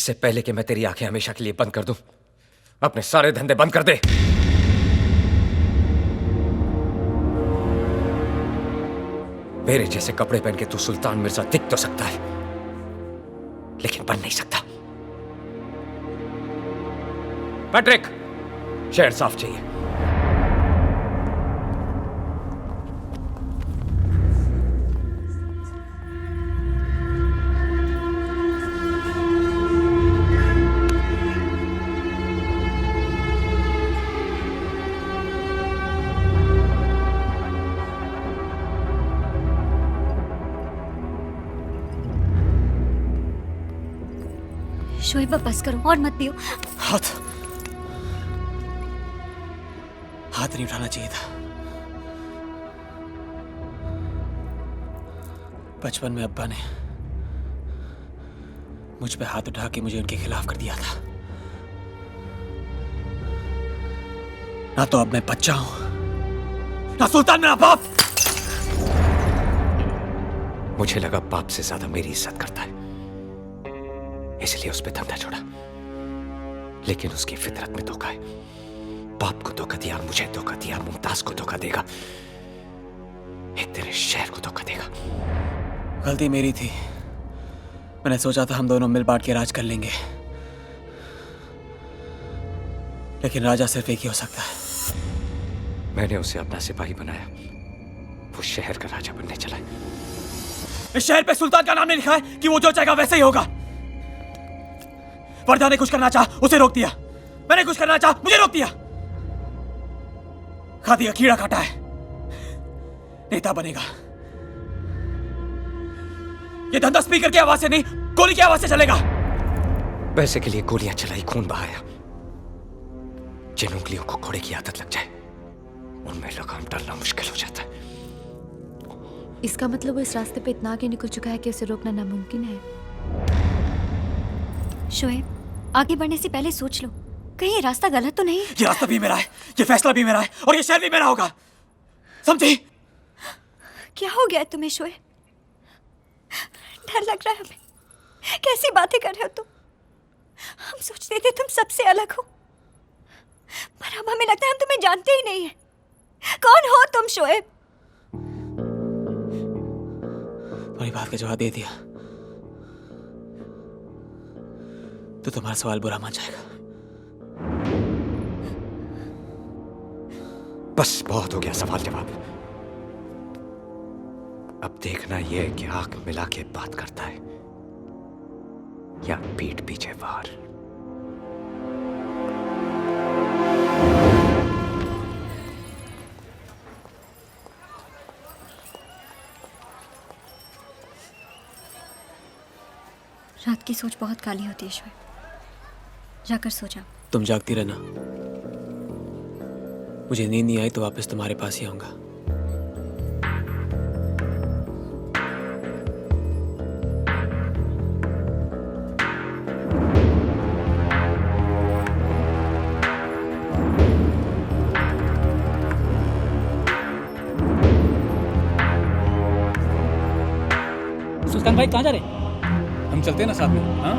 इससे पहले कि मैं तेरी आंखें हमेशा के लिए बंद कर दूं, अपने सारे धंधे बंद कर दे। मेरे जैसे कपड़े पहन के तू सुल्तान मिर्जा दिख तो सकता है, लेकिन बन नहीं सकता। पैट्रिक, शहर साफ चाहिए। शोएब बस करो और मत पियो। हाथ नहीं उठाना चाहिए था। बचपन में अब्बा ने मुझ पे हाथ उठा के मुझे उनके खिलाफ कर दिया था। ना तो अब मैं बच्चा हूं, ना सुल्तान मेरा बाप। मुझे लगा बाप से ज्यादा मेरी इज्जत करता है, इसलिए उस पे धंधा छोड़ा। लेकिन उसकी फितरत में धोखा है। बाप को धोखा दिया, मुझे धोखा दिया, मुमताज को धोखा देगा, एक तेरे शहर को धोखा देगा। गलती मेरी थी। मैंने सोचा था हम दोनों मिल बांट के राज कर लेंगे, लेकिन राजा सिर्फ एक ही हो सकता है। मैंने उसे अपना सिपाही बनाया, वो शहर का राजा बनने चला। इस शहर पे सुल्तान का नाम नहीं लिखा है कि वो जो चाहेगा वैसे ही होगा। वर्दा ने कुछ करना चाहा, उसे रोक दिया। मैंने कुछ करना चाहा, मुझे रोक दिया। खा दिया, कीड़ा काटा है। नेता बनेगा। ये धंधा स्पीकर की आवाज से नहीं, गोली की आवाज से चलेगा। पैसे के लिए गोलियां चलाई, खून बहाया। जिन उंगलियों को घोड़े की आदत लग जाए, उनमें लगाम डालना मुश्किल हो जाता है। इसका मतलब वो इस रास्ते पे इतना आगे निकल चुका है कि उसे रोकना नामुमकिन है। शोएब, आगे बढ़ने से पहले सोच लो, कहीं ये रास्ता गलत तो नहीं। ये रास्ता भी मेरा है, ये फैसला भी मेरा है, और ये शहर भी मेरा होगा। समझी? क्या हो गया है तुम्हें शोएब? डर लग रहा है हमें। कैसी बातें कर रहे हो तुम? हम सोचते थे तुम सबसे अलग हो, पर अब हमें लगता है हम तुम्हें जानते ही नहीं है। कौन हो तुम शोएब? तुम्हारी बात का जवाब दे दिया तो तुम्हारा सवाल बुरा मान जाएगा। बस बहुत हो गया सवाल जवाब। अब देखना यह है कि आंख मिला के बात करता है या पीठ पीछे वार। रात की सोच बहुत काली होती है शोएब, जाकर सो जाओ। तुम जागती रहना, मुझे नींद नहीं आई तो वापस तुम्हारे पास ही आऊंगा। सुल्तान भाई कहाँ जा रहे? हम चलते हैं ना साथ में। हाँ,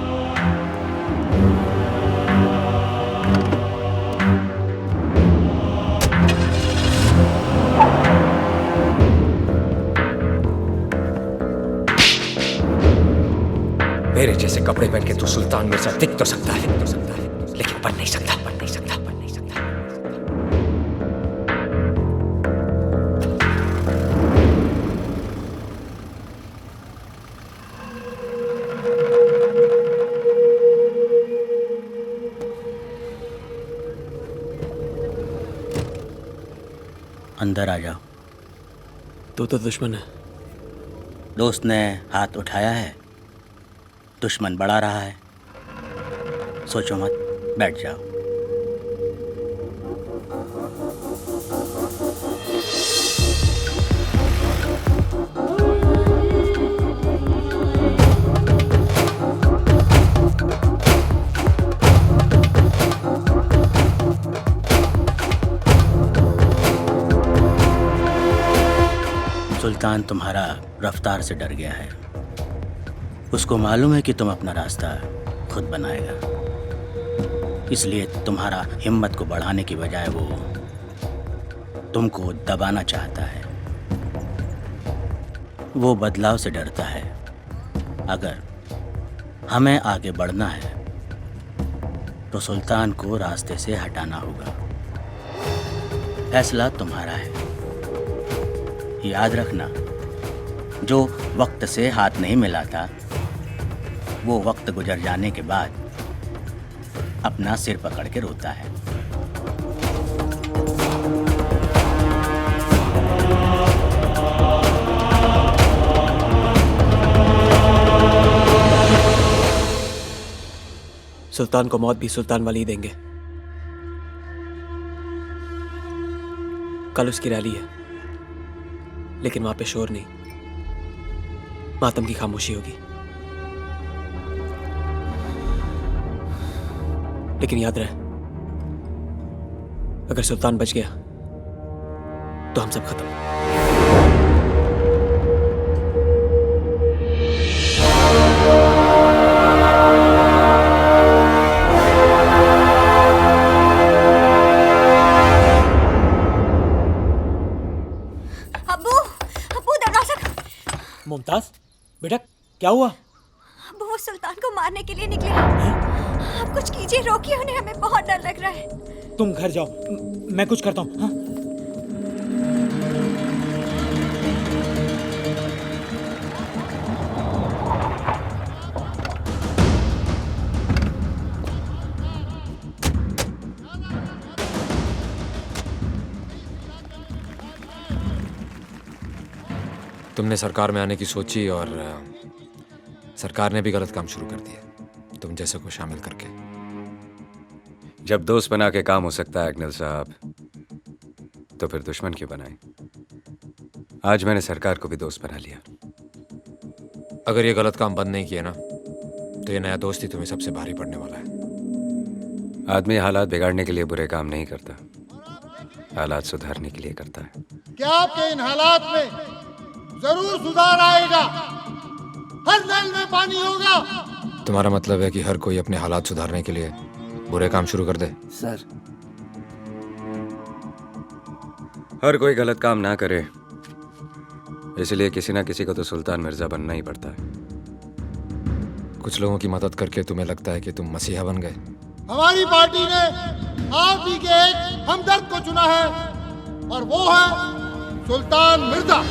मेरे जैसे कपड़े पहन के तू सुल्तान मिर्जा दिख तो सकता है, लेकिन बन नहीं सकता, बन नहीं सकता, बन नहीं सकता। अंदर आ जाओ। तू तो दुश्मन है। दोस्त ने हाथ उठाया है, दुश्मन बढ़ा रहा है। सोचो मत, बैठ जाओ। सुल्तान तुम्हारा रफ्तार से डर गया है। उसको मालूम है कि तुम अपना रास्ता खुद बनाएगा। इसलिए तुम्हारा हिम्मत को बढ़ाने की बजाय वो तुमको दबाना चाहता है। वो बदलाव से डरता है। अगर हमें आगे बढ़ना है तो सुल्तान को रास्ते से हटाना होगा। फैसला तुम्हारा है। याद रखना, जो वक्त से हाथ नहीं मिलाता वो वक्त गुजर जाने के बाद अपना सिर पकड़ के रोता है। सुल्तान को मौत भी सुल्तान वाली ही देंगे। कल उसकी रैली है, लेकिन वहां पे शोर नहीं, मातम की खामोशी होगी। लेकिन याद रहे, अगर सुल्तान बच गया तो हम सब खत्म। मुमताज, बेटा क्या हुआ? अब वो सुल्तान को मारने के लिए निकले हैं। आप कुछ कीजिए, रोकिए उन्हें, हमें बहुत डर लग रहा है। तुम घर जाओ, मैं कुछ करता हूँ। हाँ? तुमने सरकार में आने की सोची और सरकार ने भी गलत काम शुरू कर दिया, तुम जैसे को शामिल करके। जब दोस्त बना के काम हो सकता है अग्निल साहब, तो फिर दुश्मन क्यों बनाए? आज मैंने सरकार को भी दोस्त बना लिया। अगर ये गलत काम बंद नहीं किए ना, तो ये नया दोस्त ही तुम्हें सबसे भारी पड़ने वाला है। आदमी हालात बिगाड़ने के लिए बुरे काम नहीं करता, हालात सुधारने के लिए करता है। क्या आपके इन हालात में जरूर सुधार आएगा? हर नल में पानी होगा। तुम्हारा मतलब है कि हर कोई अपने हालात सुधारने के लिए बुरे काम शुरू कर दे? सर, हर कोई गलत काम ना करे, इसलिए किसी ना किसी को तो सुल्तान मिर्जा बनना ही पड़ता है। कुछ लोगों की मदद करके तुम्हें लगता है कि तुम मसीहा बन गए। हमारी पार्टी ने आप ही के एक हमदर्द को चुना है, और वो है सुल्तान मिर्जा।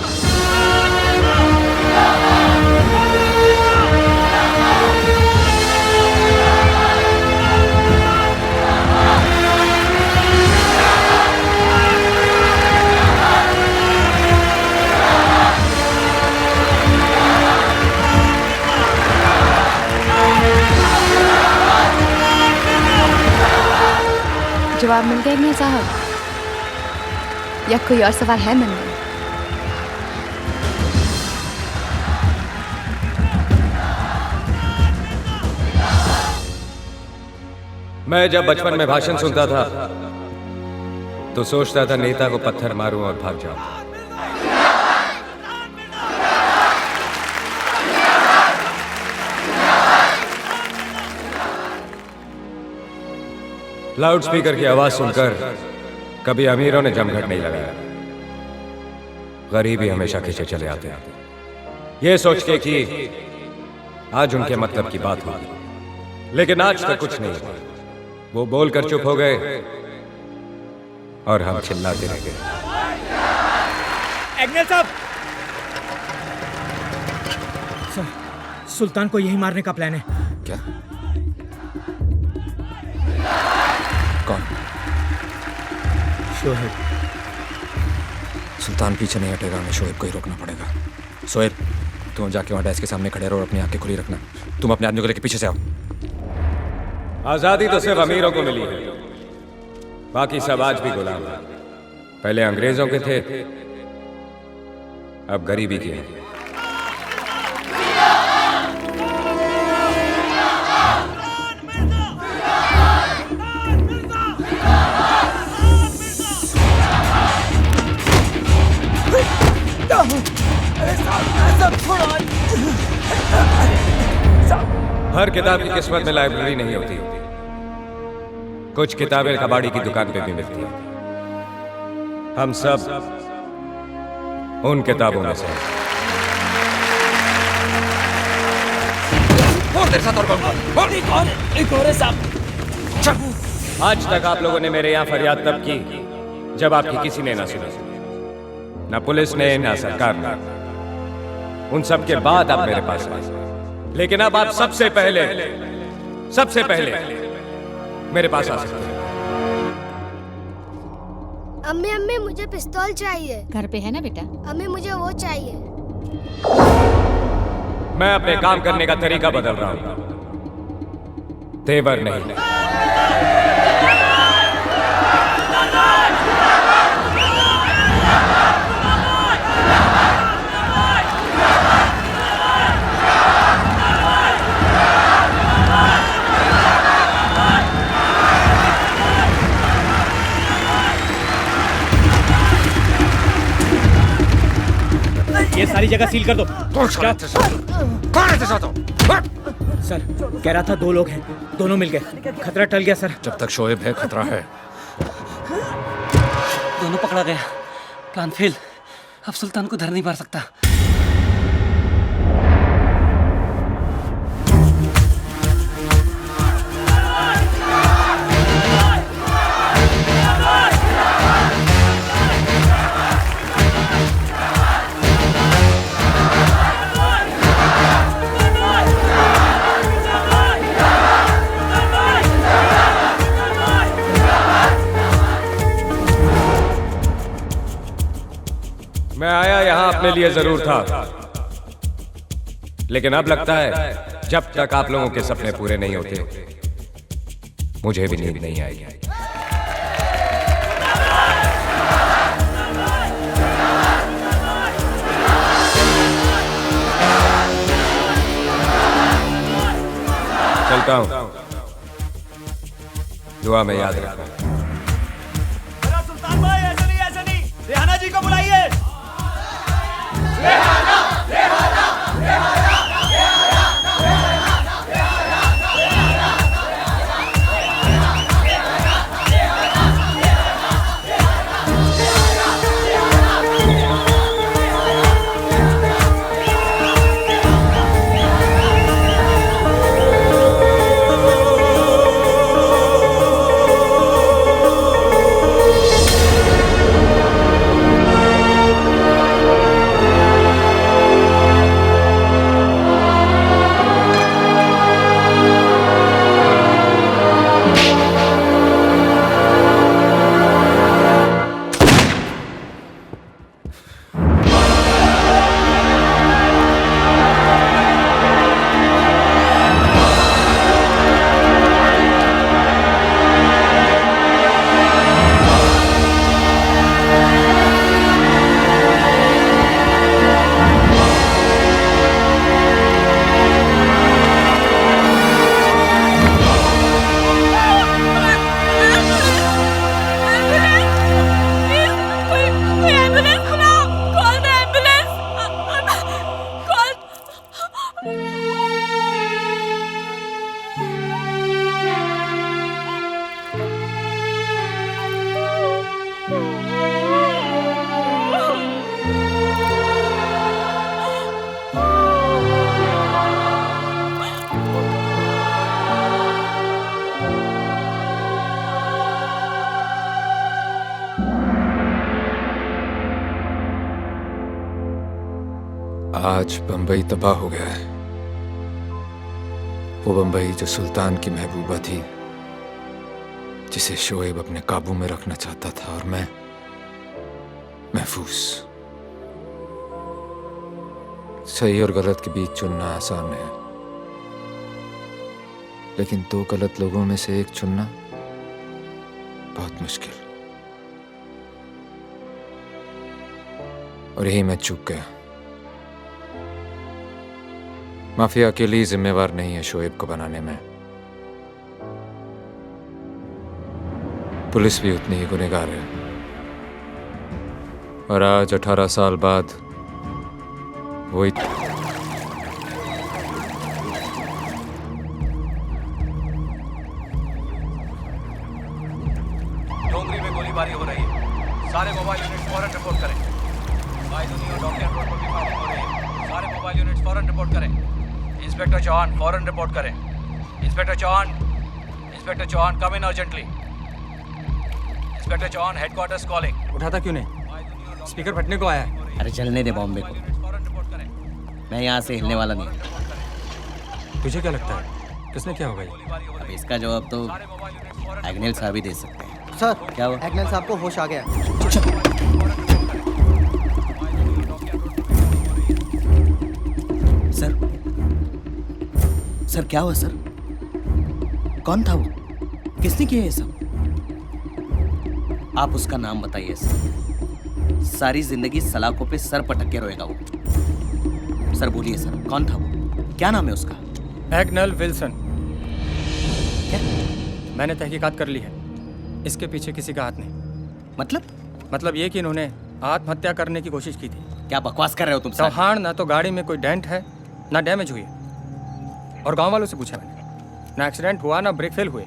जवाब मिल गया नहीं साहब, या कोई और सवाल है मन में? मैं जब बचपन में भाषण सुनता था तो सोचता था नेता को पत्थर मारूं और भाग जाऊं। लाउड स्पीकर की आवाज सुनकर कभी अमीरों ने जमघट नहीं लगाया, गरीब ही हमेशा खींचे चले आते हैं, ये सोच के कि आज उनके मतलब की बात होगी। लेकिन आज तक कुछ नहीं हुआ। वो बोलकर चुप हो गए और हम चिल्लाते रह गए। एग्नेल साहब, सुल्तान को यही मारने का प्लान है। क्या? कौन? शोहेब। सुल्तान पीछे नहीं हटेगा, हमें शोएब को ही रोकना पड़ेगा। शोएब, तुम जाके वहां डेस्क के सामने खड़े रहो और अपनी आंखें खुली रखना। तुम अपने आदमी को लेकर पीछे से आओ। आजादी तो सिर्फ अमीरों को मिली है, बाकी सब आज भी गुलाम हैं। पहले अंग्रेजों के थे, अब गरीबी के हैं। हर किताब की किस्मत में लाइब्रेरी नहीं होती। कुछ किताबें कबाड़ी की दुकान पे भी मिलती हैं। हम सब उन किताबों में से हैं। एक और है साहब। आज तक आप लोगों ने मेरे यहां फरियाद तब की जब आपकी किसी ने ना सुनी, ना पुलिस ने, ना सरकार ने। उन सब के बाद आप मेरे पास आए, लेकिन अब आप सबसे पहले मेरे पास आ सकते हैं। अम्मी अम्मी मुझे पिस्तौल चाहिए। घर पे है ना बेटा? अम्मी मुझे वो चाहिए। मैं अपने काम करने का तरीका बदल रहा हूं, तेवर नहीं। ये सारी जगह सील कर दो। सर कह रहा था 2 लोग हैं, दोनों मिल गए। खतरा टल गया सर। जब तक शोएब है खतरा है। दोनों पकड़ा गया। Plan fail. अब सुल्तान को धर नहीं पा सकता। मैं आया यहां अपने लिए जरूर था, लेकिन अब लगता है जब तक आप लोगों के सपने पूरे नहीं होते मुझे भी नींद नहीं आएगी। चलता हूं, दुआ में याद रखना। सुल्तान भाई ऐसा नहीं, रेहाना जी को बुलाइए। आज बंबई तबाह हो गया है। वो बंबई जो सुल्तान की महबूबा थी, जिसे शोएब अपने काबू में रखना चाहता था, और मैं महफूज। सही और गलत के बीच चुनना आसान है, लेकिन 2 गलत लोगों में से एक चुनना बहुत मुश्किल। और यही मैं चूक गया। माफिया अकेली जिम्मेवार नहीं है शोएब को बनाने में, पुलिस भी उतनी ही गुनहगार है। और आज 18 साल बाद गोलीबारी हो रही है। सारे मोबाइल यूनिट फौरन रिपोर्ट करें। बायदुनी और डॉक्टर रोड पर भी फायरिंग हो रही है। सारे मोबाइल यूनिट फौरन रिपोर्ट करें। इंस्पेक्टर चौहान फौरन रिपोर्ट करें। Inspector Chauhan come in urgently. Inspector Chauhan headquarters calling. उठाता क्यों नहीं? स्पीकर फटने को आया है। अरे चलने दे बॉम्बे को, मैं यहाँ से हिलने वाला नहीं। तुझे क्या लगता है किसने क्या होगा ये? अब इसका जवाब तो एग्नेल साहब ही दे सकते हैं। सर क्या हुआ? एग्नेल साहब को होश आ गया। सर क्या हुआ सर? कौन था वो? किसने किया ये सब? आप उसका नाम बताइए सर। सारी जिंदगी सलाखों पे सर पटक के रोएगा वो। सर बोलिए सर, कौन था वो? क्या नाम है उसका? Agnel Wilson. क्या? मैंने तहकीकात कर ली है, इसके पीछे किसी का हाथ नहीं। मतलब ये कि इन्होंने आत्महत्या करने की कोशिश की थी। क्या बकवास कर रहे हो तुम सर? चौहान, ना तो गाड़ी में कोई डेंट है ना डैमेज हुई है। और गांव वालों से पूछा मैंने, ना एक्सीडेंट हुआ ना ब्रेक फेल हुए।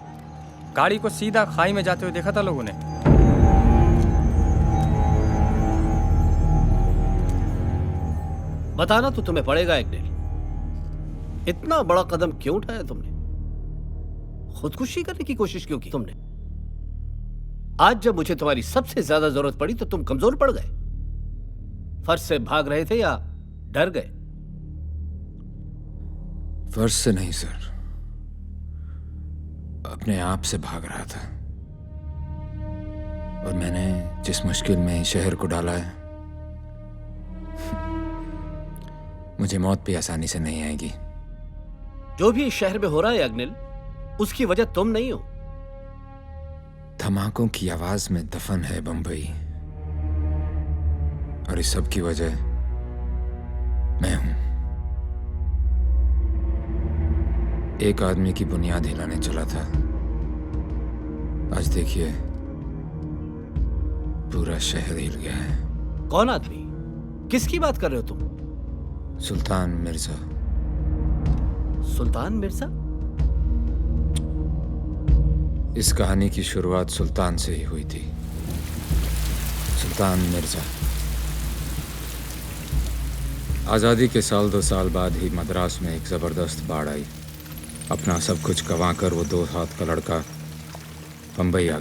गाड़ी को सीधा खाई में जाते हुए देखा था लोगों ने। बताना तो तुम्हें पड़ेगा एग्नेल, इतना बड़ा कदम क्यों उठाया तुमने? खुदकुशी करने की कोशिश क्यों की तुमने? आज जब मुझे तुम्हारी सबसे ज्यादा जरूरत पड़ी तो तुम कमजोर पड़ गए। फर्ज से भाग रहे थे या डर गए? फर्ज से नहीं सर, अपने आप से भाग रहा था। और मैंने जिस मुश्किल में शहर को डाला है, मुझे मौत भी आसानी से नहीं आएगी। जो भी इस शहर में हो रहा है अग्निल, उसकी वजह तुम नहीं हो। धमाकों की आवाज में दफन है बंबई, और इस सब की वजह मैं हूं। एक आदमी की बुनियाद हिलाने चला था, आज देखिए पूरा शहर हिल गया है। कौन आदमी? किसकी बात कर रहे हो तुम? सुल्तान मिर्जा। सुल्तान मिर्जा? इस कहानी की शुरुआत सुल्तान से ही हुई थी। सुल्तान मिर्जा आज़ादी के साल 2 साल बाद ही मद्रास में एक ज़बरदस्त बाढ़ आई। अपना सब कुछ गंवा कर वो 2 हाथ का लड़का बंबई आ गया।